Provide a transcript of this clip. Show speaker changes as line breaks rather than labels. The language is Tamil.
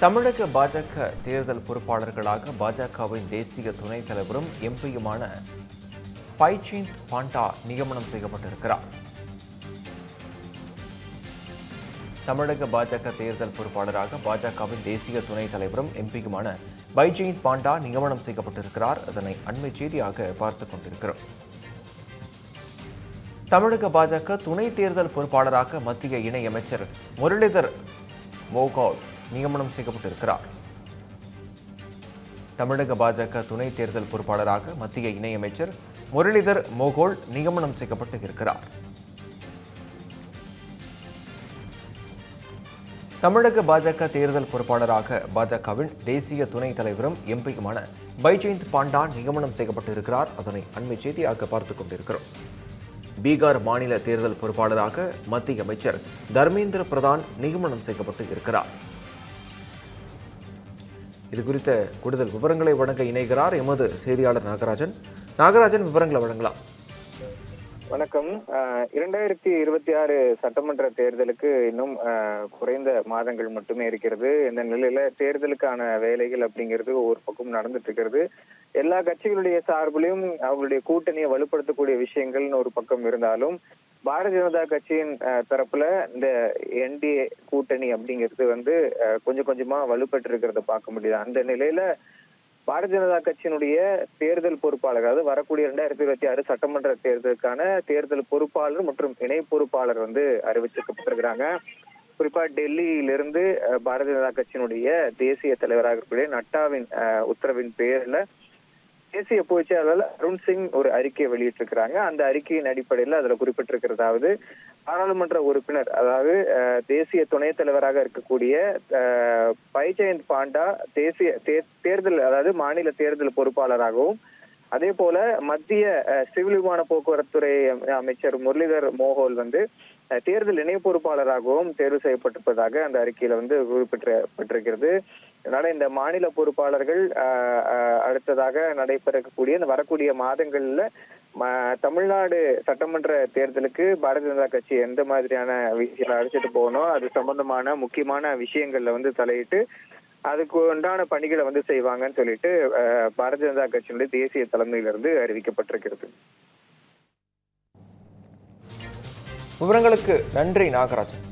தமிழக பாஜக தேர்தல் பொறுப்பாளர்களாக பாஜகவின் தேசிய துணைத் தலைவரும் எம்பியுமான பைஜெயந்த் பாண்டா நியமனம் செய்யப்பட்டிருக்கிறார். தமிழக பாஜக தேர்தல் பொறுப்பாளராக பாஜகவின் தேசிய துணைத் தலைவரும் எம்பியுமான பைஜெயந்த் பாண்டா நியமனம் செய்யப்பட்டிருக்கிறார். அதனை அண்மை செய்தியாக பார்த்துக் கொண்டிருக்கிறோம். தமிழக பாஜக துணை தேர்தல் பொறுப்பாளராக மத்திய இணையமைச்சர் முரளிதர் மோகோல் நியமனம் செய்யப்பட்டிருக்கிறார். தமிழக பாஜக துணை தேர்தல் பொறுப்பாளராக மத்திய இணையமைச்சர் முரளிதர் மோகோல் நியமனம் செய்யப்பட்டு இருக்கிறார். தமிழக பாஜக தேர்தல் பொறுப்பாளராக பாஜகவின் தேசிய துணைத் தலைவரும் எம்பியுமான பைஜெயந்த் பாண்டா நியமனம் செய்யப்பட்டிருக்கிறார். அதனை அண்மை செய்தியாக பார்த்துக் கொண்டிருக்கிறோம். பீகார் மாநில தேர்தல் பொறுப்பாளராக மத்திய அமைச்சர் தர்மேந்திர பிரதான் நியமனம் செய்யப்பட்டு இருக்கிறார். இது குறித்த கூடுதல் விவரங்களை வழங்க இணைகிறார் எமது செய்தியாளர் நாகராஜன். நாகராஜன், விவரங்களை வழங்கலாம்.
வணக்கம். 2026 சட்டமன்ற தேர்தலுக்கு இன்னும் குறைந்த மாதங்கள் மட்டுமே இருக்கிறது. இந்த நிலையில தேர்தலுக்கான வேலைகள் அப்படிங்கிறது ஒரு பக்கம் நடந்துட்டு இருக்கிறது. எல்லா கட்சிகளுடைய சார்பிலையும் அவங்களுடைய கூட்டணியை வலுப்படுத்தக்கூடிய விஷயங்கள்னு ஒரு பக்கம் இருந்தாலும், பாரதிய ஜனதா கட்சியின் தரப்புல இந்த என்டிஏ கூட்டணி அப்படிங்கிறது கொஞ்சம் கொஞ்சமா வலுப்பெற்று இருக்கிறத பார்க்க முடியுது. அந்த நிலையில பாரதிய ஜனதா கட்சியினுடைய தேர்தல் பொறுப்பாளர், அதாவது வரக்கூடிய 2026 சட்டமன்ற தேர்தலுக்கான தேர்தல் பொறுப்பாளர் மற்றும் இணை பொறுப்பாளர் அறிவிக்கப்பட்டிருக்கிறாங்க. குறிப்பா டெல்லியிலிருந்து பாரதிய ஜனதா கட்சியினுடைய தேசிய தலைவராக இருக்கக்கூடிய நட்டாவின் உத்தரவின் பேர்ல தேசிய பொதுச் செயலாளர் அருண் சிங் ஒரு அறிக்கையை வெளியிட்டிருக்கிறாங்க. அந்த அறிக்கையின் அடிப்படையில் அதுல குறிப்பிட்டிருக்கிறதாவது, பாராளுமன்ற உறுப்பினர், அதாவது தேசிய துணைத் தலைவராக இருக்கக்கூடிய பைஜெயந்த் பாண்டா தேசிய தேர்தல், அதாவது மாநில தேர்தல் பொறுப்பாளராகவும், அதே போல மத்திய சிவில் விமான போக்குவரத்துறை அமைச்சர் முரளிதர் மோகோல் தேர்தல் இணை பொறுப்பாளராகவும் தேர்வு செய்யப்பட்டிருப்பதாக அந்த அறிக்கையில குறிப்பிட்டிருக்கிறது. அதனால இந்த மாநில பொறுப்பாளர்கள் அடுத்ததாக நடைபெறக்கூடிய இந்த வரக்கூடிய மாதங்கள்ல தமிழ்நாடு சட்டமன்ற தேர்தலுக்கு பாரதிய ஜனதா கட்சி எந்த மாதிரியான விஷயங்களை அழைச்சிட்டு போகணும், அது சம்பந்தமான முக்கியமான விஷயங்கள்ல தலையிட்டு அதுக்கு உண்டான பணிகளை செய்வாங்கன்னு சொல்லிட்டு பாரதிய ஜனதா கட்சியினுடைய தேசிய தலைமையிலிருந்து அறிவிக்கப்பட்டிருக்கிறது.
விவரங்களுக்கு நன்றி நாகராஜன்.